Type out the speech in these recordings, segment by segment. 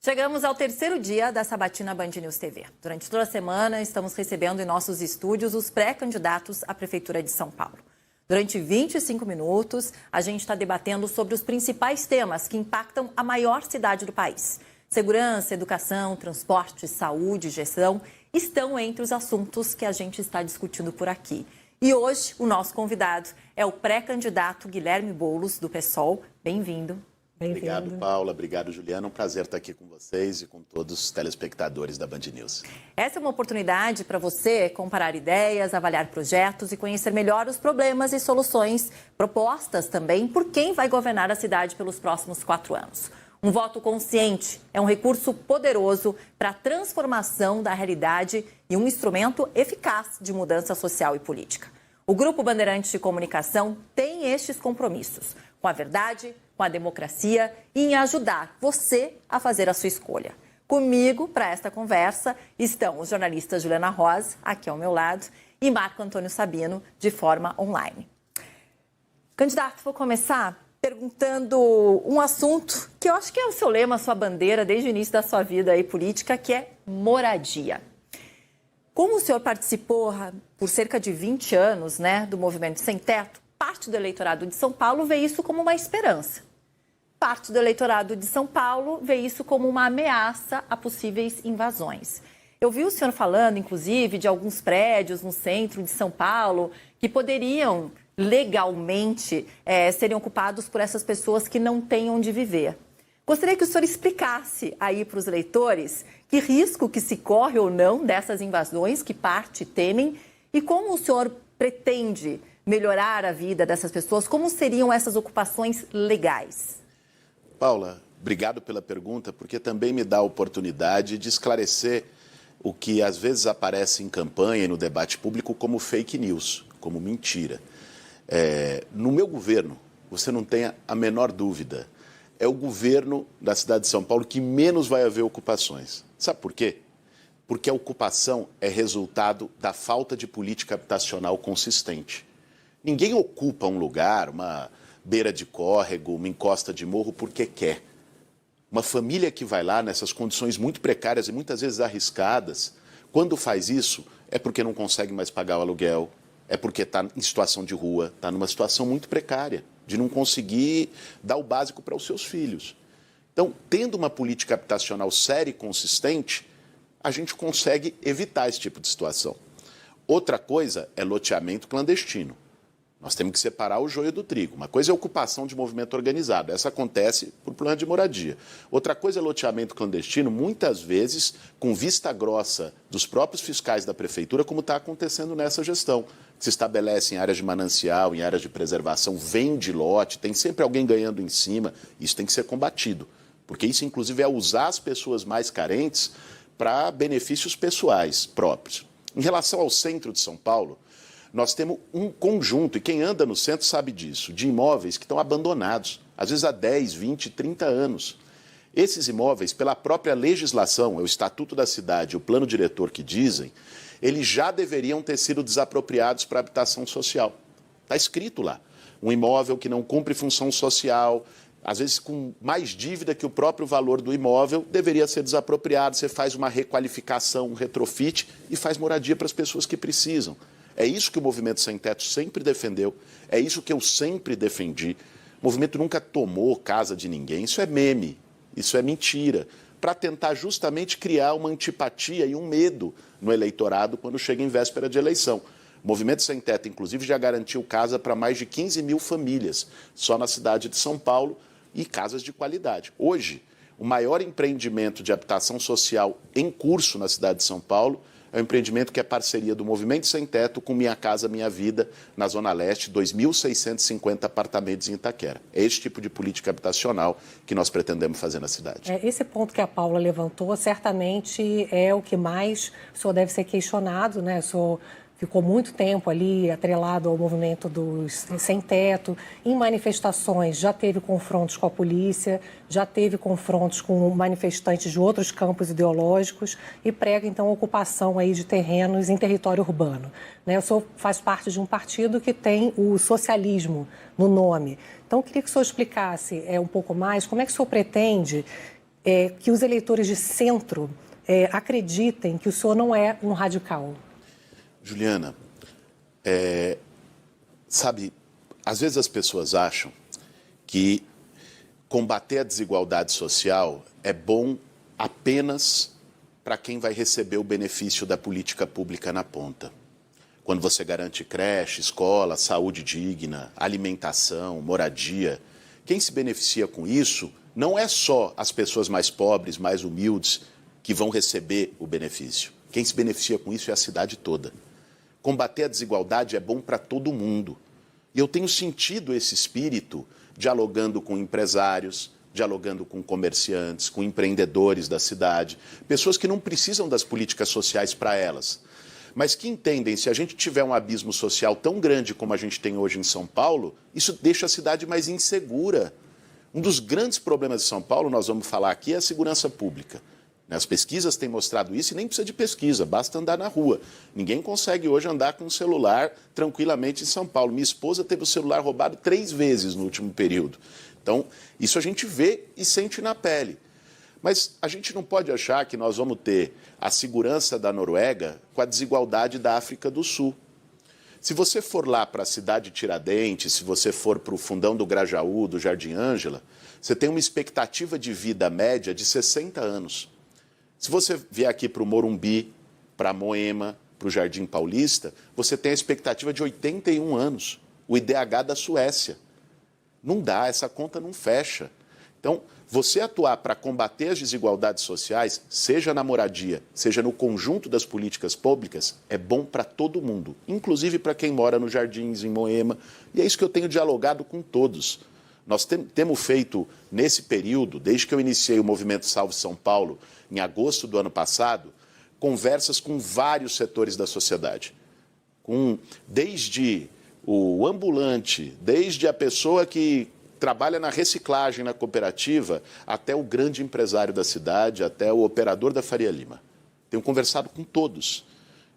Chegamos ao terceiro dia da Sabatina Band News TV. Durante toda a semana, estamos recebendo em nossos estúdios os pré-candidatos à Prefeitura de São Paulo. Durante 25 minutos, a gente está debatendo sobre os principais temas que impactam a maior cidade do país. Segurança, educação, transporte, saúde, gestão estão entre os assuntos que a gente está discutindo por aqui. E hoje, o nosso convidado é o pré-candidato Guilherme Boulos, do PSOL. Bem-vindo. Obrigado, Paula. Obrigado, Juliana. Um prazer estar aqui com vocês e com todos os telespectadores da Band News. Essa é uma oportunidade para você comparar ideias, avaliar projetos e conhecer melhor os problemas e soluções propostas também por quem vai governar a cidade pelos próximos 4 anos. Um voto consciente é um recurso poderoso para a transformação da realidade e um instrumento eficaz de mudança social e política. O Grupo Bandeirantes de Comunicação tem estes compromissos com a verdade, com a democracia e em ajudar você a fazer a sua escolha. Comigo, para esta conversa, estão os jornalistas Juliana Rosa, aqui ao meu lado, e Marco Antônio Sabino, de forma online. Candidato, vou começar perguntando um assunto que eu acho que é o seu lema, a sua bandeira, desde o início da sua vida aí política, que é moradia. Como o senhor participou por cerca de 20 anos, do Movimento Sem Teto, parte do eleitorado de São Paulo vê isso como uma esperança. Parte do eleitorado de São Paulo vê isso como uma ameaça a possíveis invasões. Eu vi o senhor falando, inclusive, de alguns prédios no centro de São Paulo que poderiam legalmente serem ocupados por essas pessoas que não têm onde viver. Gostaria que o senhor explicasse aí para os eleitores que risco que se corre ou não dessas invasões, que parte temem, e como o senhor pretende melhorar a vida dessas pessoas, como seriam essas ocupações legais? Paula, obrigado pela pergunta, porque também me dá a oportunidade de esclarecer o que às vezes aparece em campanha e no debate público como fake news, como mentira. No meu governo, você não tenha a menor dúvida, é o governo da cidade de São Paulo que menos vai haver ocupações. Sabe por quê? Porque a ocupação é resultado da falta de política habitacional consistente. Ninguém ocupa um lugar, uma beira de córrego, uma encosta de morro porque quer. Uma família que vai lá nessas condições muito precárias e muitas vezes arriscadas, quando faz isso, é porque não consegue mais pagar o aluguel, é porque está em situação de rua, está numa situação muito precária, de não conseguir dar o básico para os seus filhos. Então, tendo uma política habitacional séria e consistente, a gente consegue evitar esse tipo de situação. Outra coisa é loteamento clandestino. Nós temos que separar o joio do trigo. Uma coisa é ocupação de movimento organizado. Essa acontece por plano de moradia. Outra coisa é loteamento clandestino, muitas vezes com vista grossa dos próprios fiscais da prefeitura, como está acontecendo nessa gestão. Se estabelece em áreas de manancial, em áreas de preservação, vende lote, tem sempre alguém ganhando em cima. Isso tem que ser combatido. Porque isso, inclusive, é usar as pessoas mais carentes para benefícios pessoais próprios. Em relação ao centro de São Paulo, nós temos um conjunto, e quem anda no centro sabe disso, de imóveis que estão abandonados, às vezes há 10, 20, 30 anos. Esses imóveis, pela própria legislação, é o Estatuto da Cidade, o plano diretor que dizem, eles já deveriam ter sido desapropriados para habitação social. Está escrito lá. Um imóvel que não cumpre função social, às vezes com mais dívida que o próprio valor do imóvel, deveria ser desapropriado. Você faz uma requalificação, um retrofit e faz moradia para as pessoas que precisam. É isso que o Movimento Sem Teto sempre defendeu, é isso que eu sempre defendi. O movimento nunca tomou casa de ninguém, isso é meme, isso é mentira, para tentar justamente criar uma antipatia e um medo no eleitorado quando chega em véspera de eleição. O Movimento Sem Teto, inclusive, já garantiu casa para mais de 15 mil famílias, só na cidade de São Paulo, e casas de qualidade. Hoje, o maior empreendimento de habitação social em curso na cidade de São Paulo é um empreendimento que é parceria do Movimento Sem Teto com Minha Casa Minha Vida, na Zona Leste, 2.650 apartamentos em Itaquera. É esse tipo de política habitacional que nós pretendemos fazer na cidade. Esse ponto que a Paula levantou, certamente é o que mais o senhor deve ser questionado, né? O senhor ficou muito tempo ali atrelado ao movimento dos sem teto, em manifestações já teve confrontos com a polícia, já teve confrontos com manifestantes de outros campos ideológicos e prega então a ocupação aí de terrenos em território urbano. O senhor faz parte de um partido que tem o socialismo no nome. Então, eu queria que o senhor explicasse um pouco mais como é que o senhor pretende que os eleitores de centro acreditem que o senhor não é um radical? Juliana, sabe, às vezes as pessoas acham que combater a desigualdade social é bom apenas para quem vai receber o benefício da política pública na ponta. Quando você garante creche, escola, saúde digna, alimentação, moradia, quem se beneficia com isso não é só as pessoas mais pobres, mais humildes, que vão receber o benefício. Quem se beneficia com isso é a cidade toda. Combater a desigualdade é bom para todo mundo. E eu tenho sentido esse espírito dialogando com empresários, dialogando com comerciantes, com empreendedores da cidade, pessoas que não precisam das políticas sociais para elas, mas que entendem, se a gente tiver um abismo social tão grande como a gente tem hoje em São Paulo, isso deixa a cidade mais insegura. Um dos grandes problemas de São Paulo, nós vamos falar aqui, é a segurança pública. As pesquisas têm mostrado isso e nem precisa de pesquisa, basta andar na rua. Ninguém consegue hoje andar com um celular tranquilamente em São Paulo. Minha esposa teve o celular roubado 3 vezes no último período. Então, isso a gente vê e sente na pele. Mas a gente não pode achar que nós vamos ter a segurança da Noruega com a desigualdade da África do Sul. Se você for lá para a cidade de Tiradentes, se você for para o Fundão do Grajaú, do Jardim Ângela, você tem uma expectativa de vida média de 60 anos. Se você vier aqui para o Morumbi, para Moema, para o Jardim Paulista, você tem a expectativa de 81 anos, o IDH da Suécia. Não dá, essa conta não fecha. Então, você atuar para combater as desigualdades sociais, seja na moradia, seja no conjunto das políticas públicas, é bom para todo mundo, inclusive para quem mora nos Jardins, em Moema, e é isso que eu tenho dialogado com todos. Nós temos feito, nesse período, desde que eu iniciei o movimento Salve São Paulo, em agosto do ano passado, conversas com vários setores da sociedade. Desde o ambulante, desde a pessoa que trabalha na reciclagem na cooperativa, até o grande empresário da cidade, até o operador da Faria Lima. Tenho conversado com todos.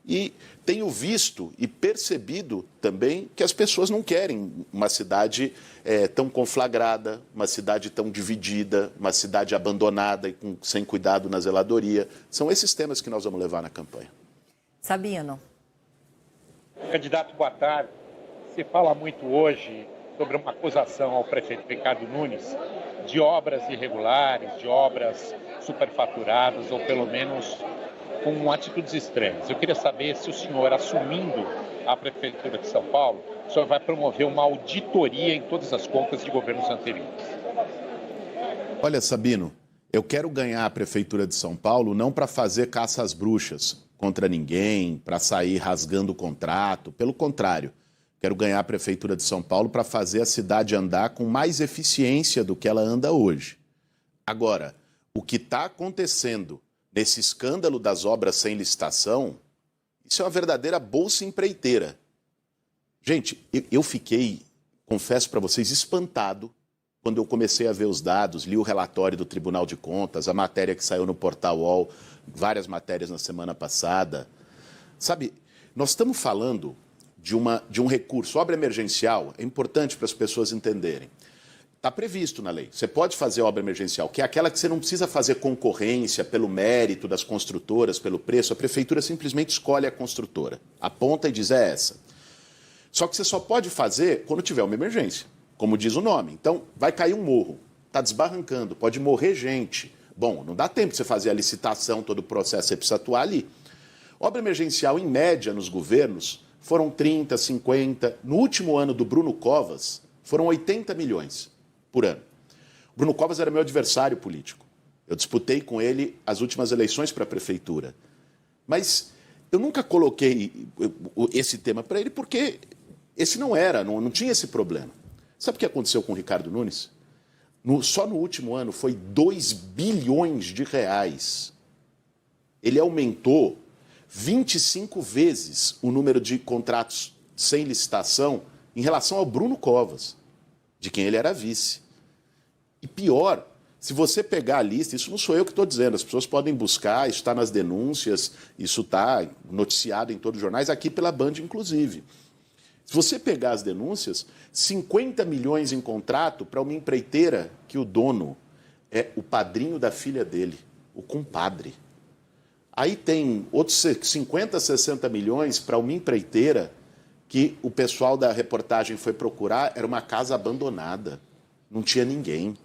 E tenho visto e percebido também que as pessoas não querem uma cidade tão conflagrada, uma cidade tão dividida, uma cidade abandonada e sem cuidado na zeladoria. São esses temas que nós vamos levar na campanha. Sabino. Candidato, boa tarde. Se fala muito hoje sobre uma acusação ao prefeito Ricardo Nunes de obras irregulares, de obras superfaturadas ou pelo menos com atitudes estranhas. Eu queria saber se o senhor, assumindo a Prefeitura de São Paulo, o senhor vai promover uma auditoria em todas as contas de governos anteriores. Olha, Sabino, eu quero ganhar a Prefeitura de São Paulo não para fazer caça às bruxas contra ninguém, para sair rasgando o contrato. Pelo contrário, quero ganhar a Prefeitura de São Paulo para fazer a cidade andar com mais eficiência do que ela anda hoje. Agora, o que está acontecendo nesse escândalo das obras sem licitação, isso é uma verdadeira bolsa empreiteira. Gente, eu fiquei, confesso para vocês, espantado quando eu comecei a ver os dados, li o relatório do Tribunal de Contas, a matéria que saiu no Portal UOL, várias matérias na semana passada. Sabe, nós estamos falando de um recurso, obra emergencial, é importante para as pessoas entenderem. Está previsto na lei. Você pode fazer obra emergencial, que é aquela que você não precisa fazer concorrência pelo mérito das construtoras, pelo preço. A prefeitura simplesmente escolhe a construtora, aponta e diz é essa. Só que você só pode fazer quando tiver uma emergência, como diz o nome. Então, vai cair um morro, está desbarrancando, pode morrer gente. Bom, não dá tempo de você fazer a licitação, todo o processo, você precisa atuar ali. Obra emergencial, em média, nos governos, foram 30, 50. No último ano do Bruno Covas, foram 80 milhões por ano. O Bruno Covas era meu adversário político. Eu disputei com ele as últimas eleições para a prefeitura. Mas eu nunca coloquei esse tema para ele porque esse não tinha esse problema. Sabe o que aconteceu com o Ricardo Nunes? Só no último ano foi 2 bilhões de reais. Ele aumentou 25 vezes o número de contratos sem licitação em relação ao Bruno Covas, de quem ele era vice. E pior, se você pegar a lista, isso não sou eu que estou dizendo, as pessoas podem buscar, isso está nas denúncias, isso está noticiado em todos os jornais, aqui pela Band, inclusive. Se você pegar as denúncias, 50 milhões em contrato para uma empreiteira que o dono é o padrinho da filha dele, o compadre. Aí tem outros 50, 60 milhões para uma empreiteira que o pessoal da reportagem foi procurar, era uma casa abandonada, não tinha ninguém.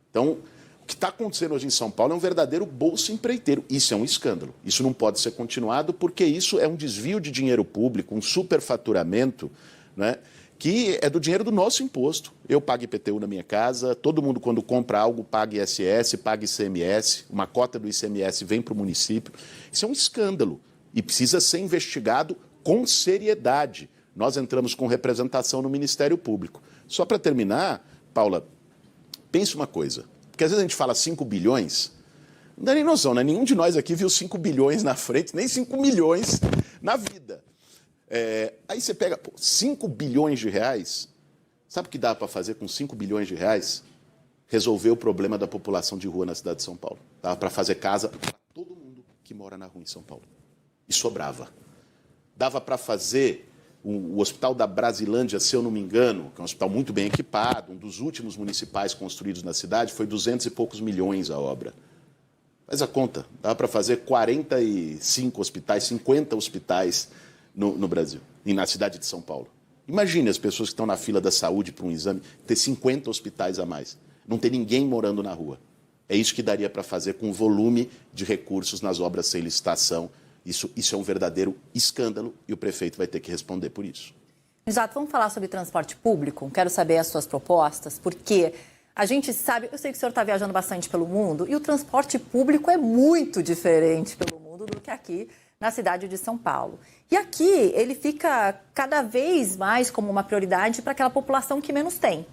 Então, o que está acontecendo hoje em São Paulo é um verdadeiro bolso empreiteiro. Isso é um escândalo. Isso não pode ser continuado porque isso é um desvio de dinheiro público, um superfaturamento, né, que é do dinheiro do nosso imposto. Eu pago IPTU na minha casa, todo mundo quando compra algo paga ISS, paga ICMS, uma cota do ICMS vem para o município. Isso é um escândalo e precisa ser investigado com seriedade. Nós entramos com representação no Ministério Público. Só para terminar, Paula, pense uma coisa. Porque às vezes a gente fala 5 bilhões, não dá nem noção, né? Nenhum de nós aqui viu 5 bilhões na frente, nem 5 milhões na vida. Aí você pega 5 bilhões de reais, sabe o que dá para fazer com 5 bilhões de reais? Resolver o problema da população de rua na cidade de São Paulo. Dava para fazer casa para todo mundo que mora na rua em São Paulo. E sobrava. Dava para fazer o Hospital da Brasilândia, se eu não me engano, que é um hospital muito bem equipado, um dos últimos municipais construídos na cidade, foi 200 e poucos milhões a obra. Faz a conta, dá para fazer 45 hospitais, 50 hospitais no Brasil, e na cidade de São Paulo. Imagine as pessoas que estão na fila da saúde para um exame, ter 50 hospitais a mais, não ter ninguém morando na rua. É isso que daria para fazer com o volume de recursos nas obras sem licitação. Isso é um verdadeiro escândalo e o prefeito vai ter que responder por isso. Exato, vamos falar sobre transporte público. Quero saber as suas propostas, porque a gente sabe, eu sei que o senhor está viajando bastante pelo mundo e o transporte público é muito diferente pelo mundo do que aqui na cidade de São Paulo. E aqui ele fica cada vez mais como uma prioridade para aquela população que menos tem.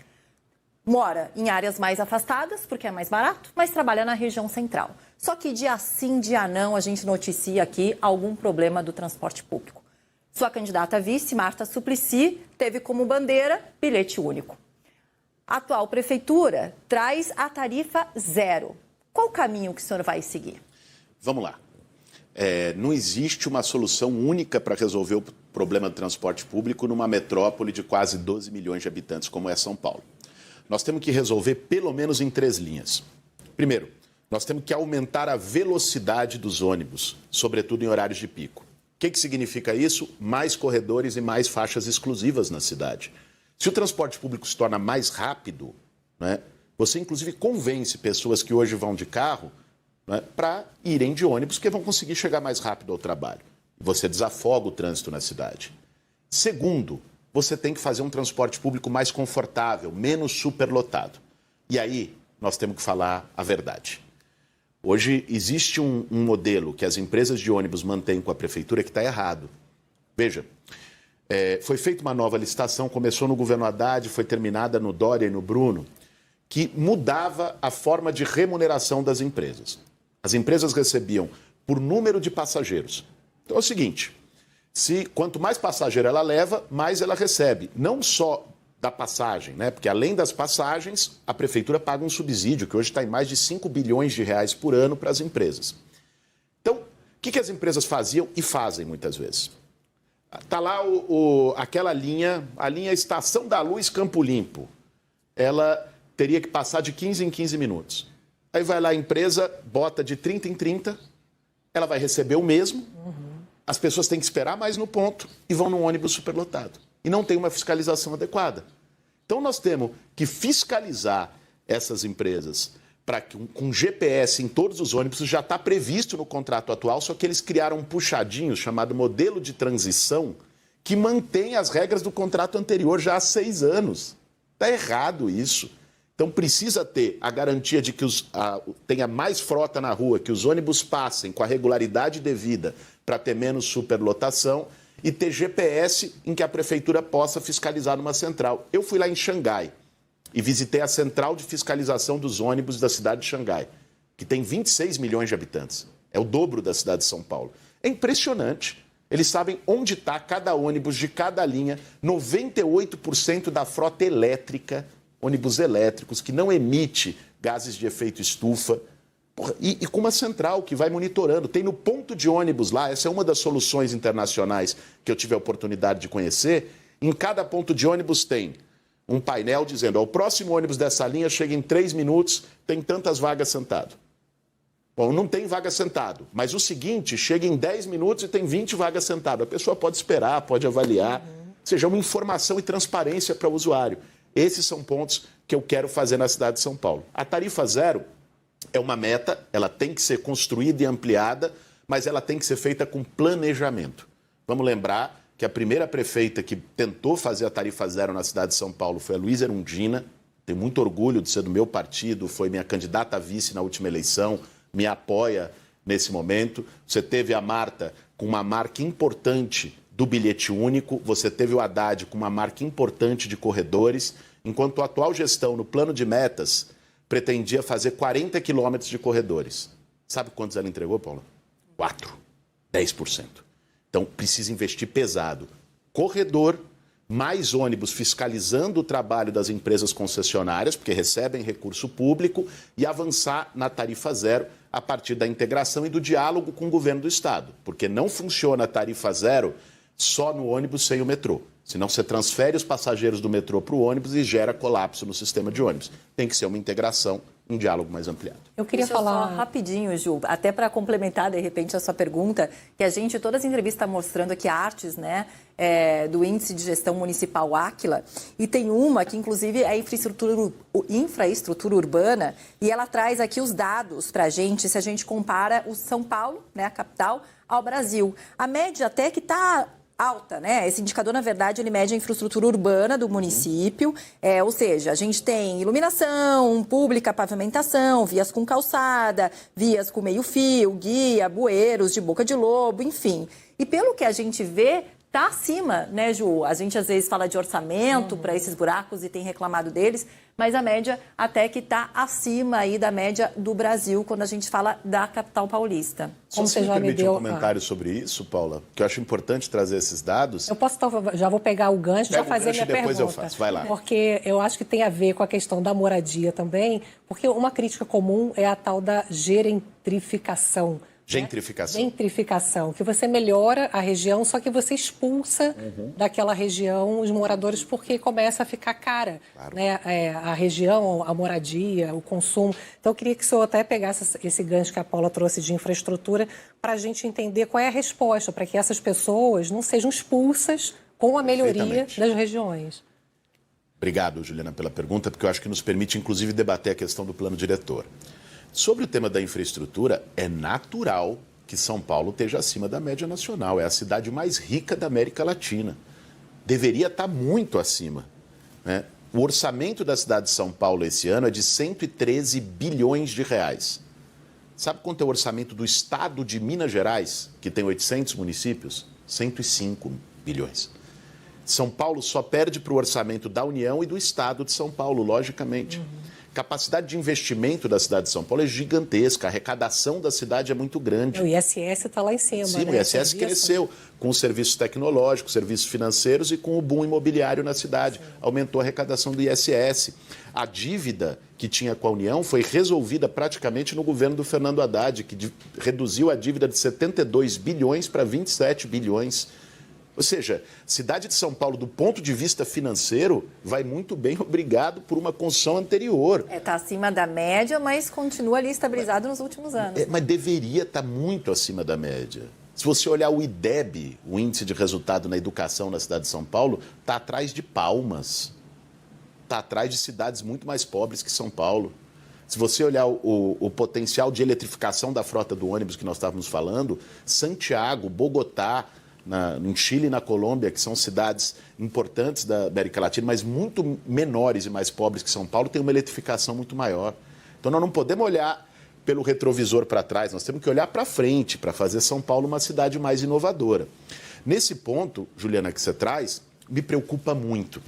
Mora em áreas mais afastadas, porque é mais barato, mas trabalha na região central. Só que dia sim, dia não, a gente noticia aqui algum problema do transporte público. Sua candidata a vice, Marta Suplicy, teve como bandeira bilhete único. A atual prefeitura traz a tarifa zero. Qual o caminho que o senhor vai seguir? Vamos lá. Não existe uma solução única para resolver o problema do transporte público numa metrópole de quase 12 milhões de habitantes, como é São Paulo. Nós temos que resolver pelo menos em 3 linhas. Primeiro, nós temos que aumentar a velocidade dos ônibus, sobretudo em horários de pico. O que significa isso? Mais corredores e mais faixas exclusivas na cidade. Se o transporte público se torna mais rápido, né, você inclusive convence pessoas que hoje vão de carro, né, para irem de ônibus, porque vão conseguir chegar mais rápido ao trabalho. Você desafoga o trânsito na cidade. Segundo, você tem que fazer um transporte público mais confortável, menos superlotado. E aí, nós temos que falar a verdade. Hoje, existe um modelo que as empresas de ônibus mantêm com a prefeitura que está errado. Veja, foi feita uma nova licitação, começou no governo Haddad, foi terminada no Dória e no Bruno, que mudava a forma de remuneração das empresas. As empresas recebiam por número de passageiros. Então é o seguinte... Quanto mais passageiro ela leva, mais ela recebe. Não só da passagem, né? Porque além das passagens, a prefeitura paga um subsídio, que hoje está em mais de 5 bilhões de reais por ano para as empresas. Então, o que as empresas faziam e fazem muitas vezes? Está lá aquela linha, a linha Estação da Luz Campo Limpo. Ela teria que passar de 15 em 15 minutos. Aí vai lá a empresa, bota de 30 em 30, ela vai receber o mesmo... As pessoas têm que esperar mais no ponto e vão num ônibus superlotado. E não tem uma fiscalização adequada. Então, nós temos que fiscalizar essas empresas para que, com GPS em todos os ônibus, já está previsto no contrato atual, só que eles criaram um puxadinho chamado modelo de transição que mantém as regras do contrato anterior já há 6 anos. Está errado isso. Então, precisa ter a garantia de que tenha mais frota na rua, que os ônibus passem com a regularidade devida para ter menos superlotação e ter GPS em que a prefeitura possa fiscalizar numa central. Eu fui lá em Xangai e visitei a central de fiscalização dos ônibus da cidade de Xangai, que tem 26 milhões de habitantes. É o dobro da cidade de São Paulo. É impressionante. Eles sabem onde está cada ônibus de cada linha, 98% da frota elétrica, ônibus elétricos, que não emite gases de efeito estufa, e com uma central que vai monitorando. Tem no ponto de ônibus lá, essa é uma das soluções internacionais que eu tive a oportunidade de conhecer. Em cada ponto de ônibus tem um painel dizendo: o próximo ônibus dessa linha chega em 3 minutos, tem tantas vagas sentado. Bom, não tem vaga sentado, mas o seguinte chega em 10 minutos e tem 20 vagas sentado. A pessoa pode esperar, pode avaliar. Ou seja, uma informação e transparência para o usuário. Esses são pontos que eu quero fazer na cidade de São Paulo. A tarifa zero é uma meta, ela tem que ser construída e ampliada, mas ela tem que ser feita com planejamento. Vamos lembrar que a primeira prefeita que tentou fazer a tarifa zero na cidade de São Paulo foi a Luísa Erundina. Tenho muito orgulho de ser do meu partido, foi minha candidata a vice na última eleição, me apoia nesse momento. Você teve a Marta com uma marca importante do bilhete único, você teve o Haddad com uma marca importante de corredores, enquanto a atual gestão, no plano de metas, pretendia fazer 40 quilômetros de corredores. Sabe quantos ela entregou, Paula? 4, 10%. Então, precisa investir pesado. Corredor, mais ônibus fiscalizando o trabalho das empresas concessionárias, porque recebem recurso público, e avançar na tarifa zero a partir da integração e do diálogo com o governo do Estado. Porque não funciona a tarifa zero só no ônibus sem o metrô. Senão você transfere os passageiros do metrô para o ônibus e gera colapso no sistema de ônibus. Tem que ser uma integração, um diálogo mais ampliado. Eu queria falar só rapidinho, Ju, até para complementar, de repente, a sua pergunta, que a gente, todas as entrevistas está mostrando aqui artes, né, do Índice de Gestão Municipal Áquila, e tem uma que, inclusive, é infraestrutura urbana, e ela traz aqui os dados para a gente, se a gente compara o São Paulo, né, a capital, ao Brasil. A média até que está alta, né? Esse indicador, na verdade, ele mede a infraestrutura urbana do município, ou seja, a gente tem iluminação pública, pavimentação, vias com calçada, vias com meio-fio, guia, bueiros de boca de lobo, enfim. E pelo que a gente vê, está acima, né, Ju? A gente às vezes fala de orçamento para esses buracos e tem reclamado deles, mas a média até que está acima aí da média do Brasil quando a gente fala da capital paulista. Como você já me permite um comentário sobre isso, Paula? Que eu acho importante trazer esses dados. Eu posso, já vou pegar o gancho e já fazer minha pergunta. Depois eu faço, vai lá. Porque eu acho que tem a ver com a questão da moradia também, porque uma crítica comum é a tal da gentrificação. Gentrificação. Gentrificação, que você melhora a região, só que você expulsa daquela região os moradores porque começa a ficar cara, claro, né? A região, a moradia, o consumo. Então, eu queria que o senhor até pegasse esse gancho que a Paula trouxe de infraestrutura para a gente entender qual é a resposta, para que essas pessoas não sejam expulsas com a melhoria das regiões. Obrigado, Juliana, pela pergunta, porque eu acho que nos permite, inclusive, debater a questão do plano diretor. Sobre o tema da infraestrutura, é natural que São Paulo esteja acima da média nacional. É a cidade mais rica da América Latina. Deveria estar muito acima, né? O orçamento da cidade de São Paulo esse ano é de 113 bilhões de reais. Sabe quanto é o orçamento do estado de Minas Gerais, que tem 800 municípios? 105 bilhões. São Paulo só perde para o orçamento da União e do estado de São Paulo, logicamente. Capacidade de investimento da cidade de São Paulo é gigantesca, a arrecadação da cidade é muito grande. O ISS está lá em cima. Sim, né? O ISS cresceu com os serviços tecnológicos, serviços financeiros e com o boom imobiliário na cidade. Sim. Aumentou a arrecadação do ISS. A dívida que tinha com a União foi resolvida praticamente no governo do Fernando Haddad, que reduziu a dívida de 72 bilhões para 27 bilhões. Ou seja, a cidade de São Paulo, do ponto de vista financeiro, vai muito bem, obrigado por uma construção anterior. Está acima da média, mas continua ali estabilizado nos últimos anos. Mas deveria estar muito acima da média. Se você olhar o IDEB, o Índice de Resultado na Educação na cidade de São Paulo, está atrás de Palmas. Está atrás de cidades muito mais pobres que São Paulo. Se você olhar o potencial de eletrificação da frota do ônibus que nós estávamos falando, Santiago, Bogotá, no Chile e na Colômbia, que são cidades importantes da América Latina, mas muito menores e mais pobres que São Paulo, tem uma eletrificação muito maior. Então, nós não podemos olhar pelo retrovisor para trás, nós temos que olhar para frente para fazer São Paulo uma cidade mais inovadora. Nesse ponto, Juliana, que você traz, me preocupa muito.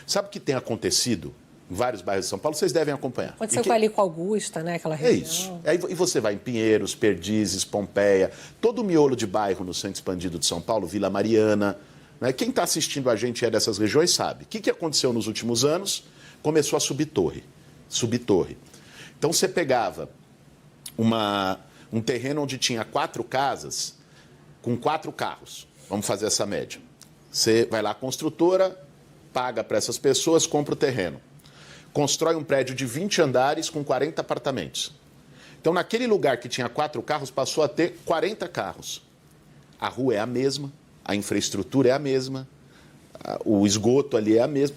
Sabe o que tem acontecido em vários bairros de São Paulo? Vocês devem acompanhar. Aconteceu ali com Augusta, né? Aquela região. É isso. E você vai em Pinheiros, Perdizes, Pompeia, todo o miolo de bairro no centro expandido de São Paulo, Vila Mariana. Né? Quem está assistindo a gente dessas regiões sabe. O que aconteceu nos últimos anos? Começou a subir torre. Então você pegava um terreno onde tinha 4 casas com 4 carros. Vamos fazer essa média. Você vai lá, a construtora paga para essas pessoas, compra o terreno. Constrói um prédio de 20 andares com 40 apartamentos. Então, naquele lugar que tinha 4 carros, passou a ter 40 carros. A rua é a mesma, a infraestrutura é a mesma, o esgoto ali é a mesma.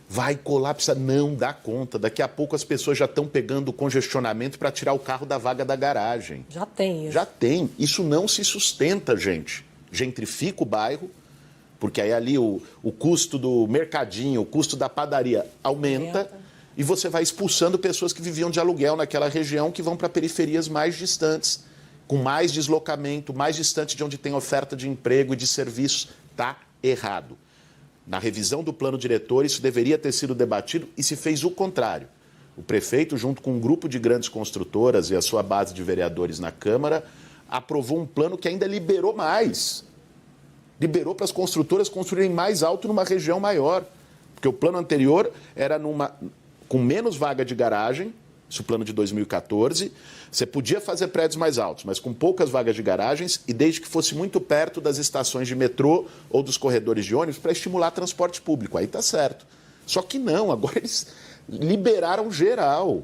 Vai colapsar, não dá conta. Daqui a pouco as pessoas já estão pegando o congestionamento para tirar o carro da vaga da garagem. Já tem isso. Já tem. Isso não se sustenta, gente. Gentrifica o bairro, porque aí ali o custo do mercadinho, o custo da padaria aumenta e você vai expulsando pessoas que viviam de aluguel naquela região, que vão para periferias mais distantes, com mais deslocamento, mais distante de onde tem oferta de emprego e de serviços. Está errado. Na revisão do plano diretor, isso deveria ter sido debatido e se fez o contrário. O prefeito, junto com um grupo de grandes construtoras e a sua base de vereadores na Câmara, aprovou um plano que ainda liberou mais. Liberou para as construtoras construírem mais alto numa região maior. Porque o plano anterior era com menos vaga de garagem, isso é o plano de 2014, você podia fazer prédios mais altos, mas com poucas vagas de garagens e desde que fosse muito perto das estações de metrô ou dos corredores de ônibus para estimular transporte público. Aí está certo. Só que não, agora eles liberaram geral.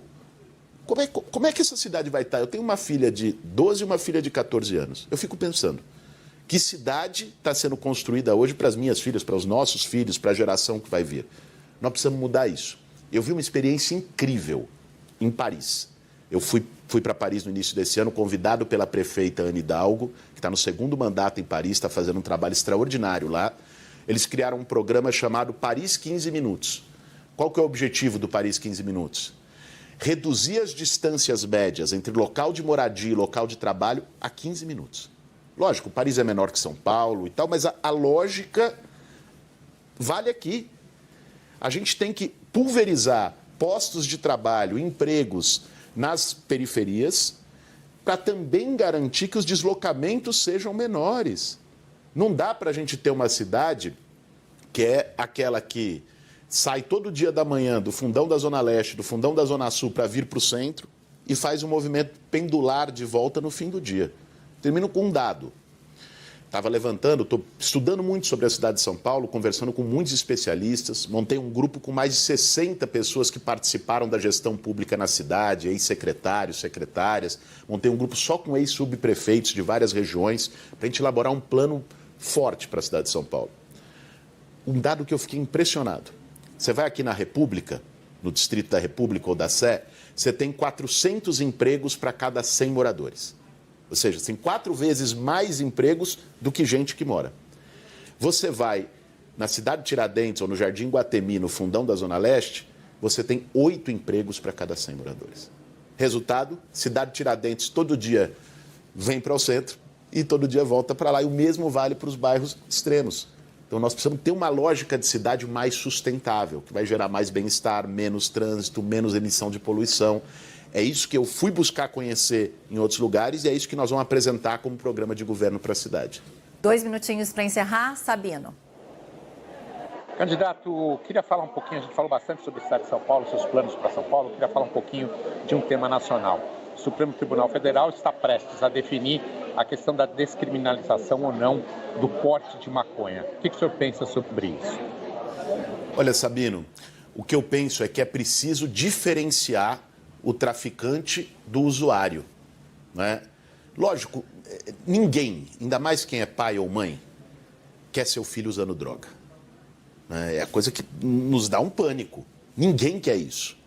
Como é que essa cidade vai estar? Eu tenho uma filha de 12 e uma filha de 14 anos. Eu fico pensando, que cidade está sendo construída hoje para as minhas filhas, para os nossos filhos, para a geração que vai vir? Nós precisamos mudar isso. Eu vi uma experiência incrível em Paris. Eu fui para Paris no início desse ano, convidado pela prefeita Anne Hidalgo, que está no 2º mandato em Paris, está fazendo um trabalho extraordinário lá. Eles criaram um programa chamado Paris 15 Minutos. Qual que é o objetivo do Paris 15 Minutos? Reduzir as distâncias médias entre local de moradia e local de trabalho a 15 minutos. Lógico, Paris é menor que São Paulo e tal, mas a lógica vale aqui. A gente tem que pulverizar postos de trabalho, empregos nas periferias, para também garantir que os deslocamentos sejam menores. Não dá para a gente ter uma cidade que é aquela que sai todo dia da manhã do fundão da Zona Leste, do fundão da Zona Sul para vir para o centro e faz um movimento pendular de volta no fim do dia. Termino com um dado. Estava levantando, estou estudando muito sobre a cidade de São Paulo, conversando com muitos especialistas, montei um grupo com mais de 60 pessoas que participaram da gestão pública na cidade, ex-secretários, secretárias, montei um grupo só com ex-subprefeitos de várias regiões, para a gente elaborar um plano forte para a cidade de São Paulo. Um dado que eu fiquei impressionado. Você vai aqui na República, no Distrito da República ou da Sé, você tem 400 empregos para cada 100 moradores. Ou seja, tem 4 vezes mais empregos do que gente que mora. Você vai na cidade de Tiradentes ou no Jardim Guatemi, no fundão da Zona Leste, você tem 8 empregos para cada 100 moradores. Resultado, cidade de Tiradentes todo dia vem para o centro e todo dia volta para lá. E o mesmo vale para os bairros extremos. Então nós precisamos ter uma lógica de cidade mais sustentável, que vai gerar mais bem-estar, menos trânsito, menos emissão de poluição. É isso que eu fui buscar conhecer em outros lugares e é isso que nós vamos apresentar como programa de governo para a cidade. 2 minutinhos para encerrar. Sabino. Candidato, queria falar um pouquinho, a gente falou bastante sobre o Estado de São Paulo, seus planos para São Paulo, queria falar um pouquinho de um tema nacional. O Supremo Tribunal Federal está prestes a definir a questão da descriminalização ou não do porte de maconha. O que o senhor pensa sobre isso? Olha, Sabino, o que eu penso é que é preciso diferenciar o traficante do usuário, né? Lógico, ninguém, ainda mais quem é pai ou mãe, quer seu filho usando droga. É a coisa que nos dá um pânico. Ninguém quer isso.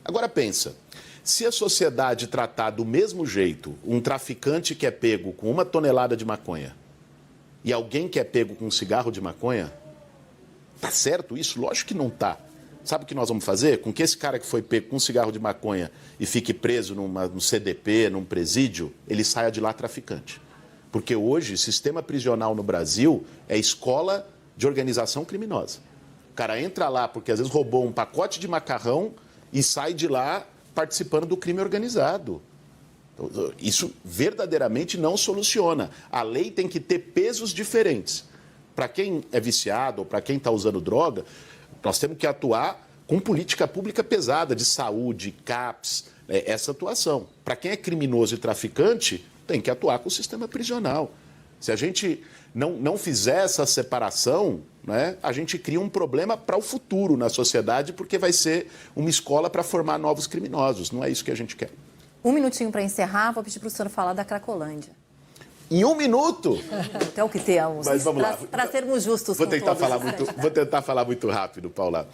Agora pensa, se a sociedade tratar do mesmo jeito um traficante que é pego com 1 tonelada de maconha e alguém que é pego com um cigarro de maconha, tá certo isso? Lógico que não tá. Sabe o que nós vamos fazer? Com que esse cara que foi pego com um cigarro de maconha e fique preso num CDP, num presídio, ele saia de lá traficante. Porque hoje, o sistema prisional no Brasil é escola de organização criminosa. O cara entra lá porque às vezes roubou um pacote de macarrão e sai de lá participando do crime organizado. Isso verdadeiramente não soluciona. A lei tem que ter pesos diferentes. Para quem é viciado ou para quem está usando droga, nós temos que atuar com política pública pesada de saúde, CAPS, essa atuação. Para quem é criminoso e traficante, tem que atuar com o sistema prisional. Se a gente não fizer essa separação, né, a gente cria um problema para o futuro na sociedade, porque vai ser uma escola para formar novos criminosos. Não é isso que a gente quer. Um minutinho para encerrar, vou pedir para o senhor falar da Cracolândia. Em 1 minuto? É o que temos. Mas vamos lá. Para sermos justos vou com tentar todos. Vou tentar falar muito rápido, Paula.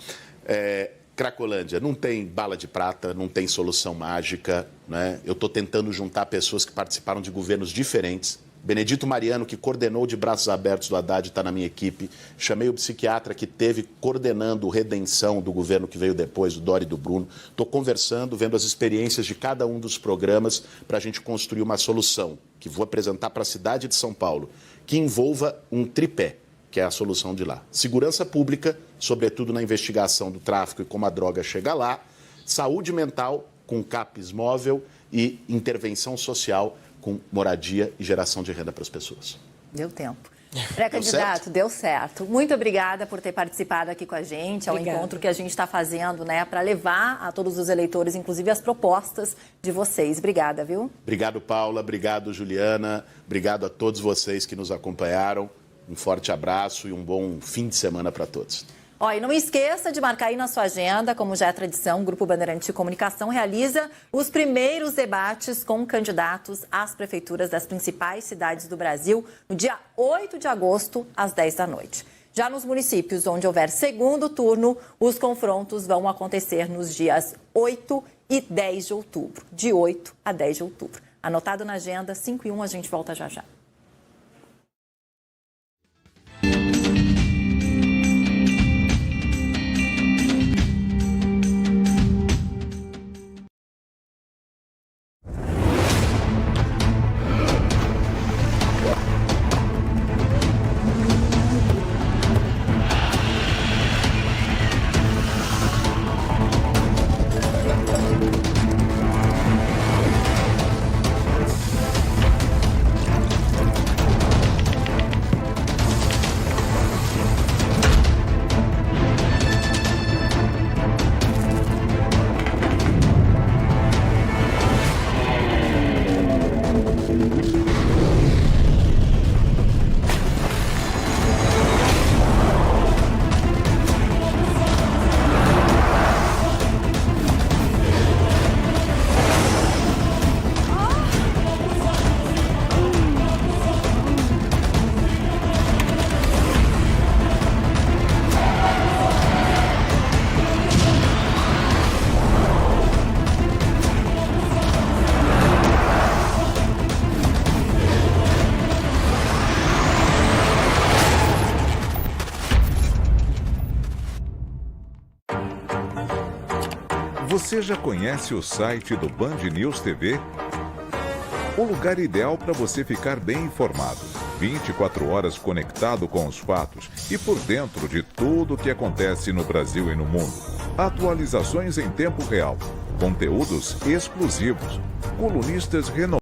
Cracolândia, não tem bala de prata, não tem solução mágica, né? Eu estou tentando juntar pessoas que participaram de governos diferentes. Benedito Mariano, que coordenou de braços abertos do Haddad, está na minha equipe. Chamei o psiquiatra que teve coordenando redenção do governo que veio depois, do Dória e do Bruno. Estou conversando, vendo as experiências de cada um dos programas para a gente construir uma solução que vou apresentar para a cidade de São Paulo, que envolva um tripé, que é a solução de lá. Segurança pública, sobretudo na investigação do tráfico e como a droga chega lá. Saúde mental, com CAPES móvel e intervenção social com moradia e geração de renda para as pessoas. Deu tempo. Pré-candidato, deu certo. Muito obrigada por ter participado aqui com a gente, ao encontro que a gente está fazendo, né, para levar a todos os eleitores, inclusive as propostas de vocês. Obrigada, viu? Obrigado, Paula. Obrigado, Juliana. Obrigado a todos vocês que nos acompanharam. Um forte abraço e um bom fim de semana para todos. E não esqueça de marcar aí na sua agenda, como já é tradição, o Grupo Bandeirante de Comunicação realiza os primeiros debates com candidatos às prefeituras das principais cidades do Brasil no dia 8 de agosto, às 10 da noite. Já nos municípios onde houver segundo turno, os confrontos vão acontecer nos dias 8 e 10 de outubro. De 8 a 10 de outubro. Anotado na agenda, 5 e 1, a gente volta já já. Você já conhece o site do Band News TV? O lugar ideal para você ficar bem informado. 24 horas conectado com os fatos e por dentro de tudo o que acontece no Brasil e no mundo. Atualizações em tempo real, conteúdos exclusivos, colunistas renomados.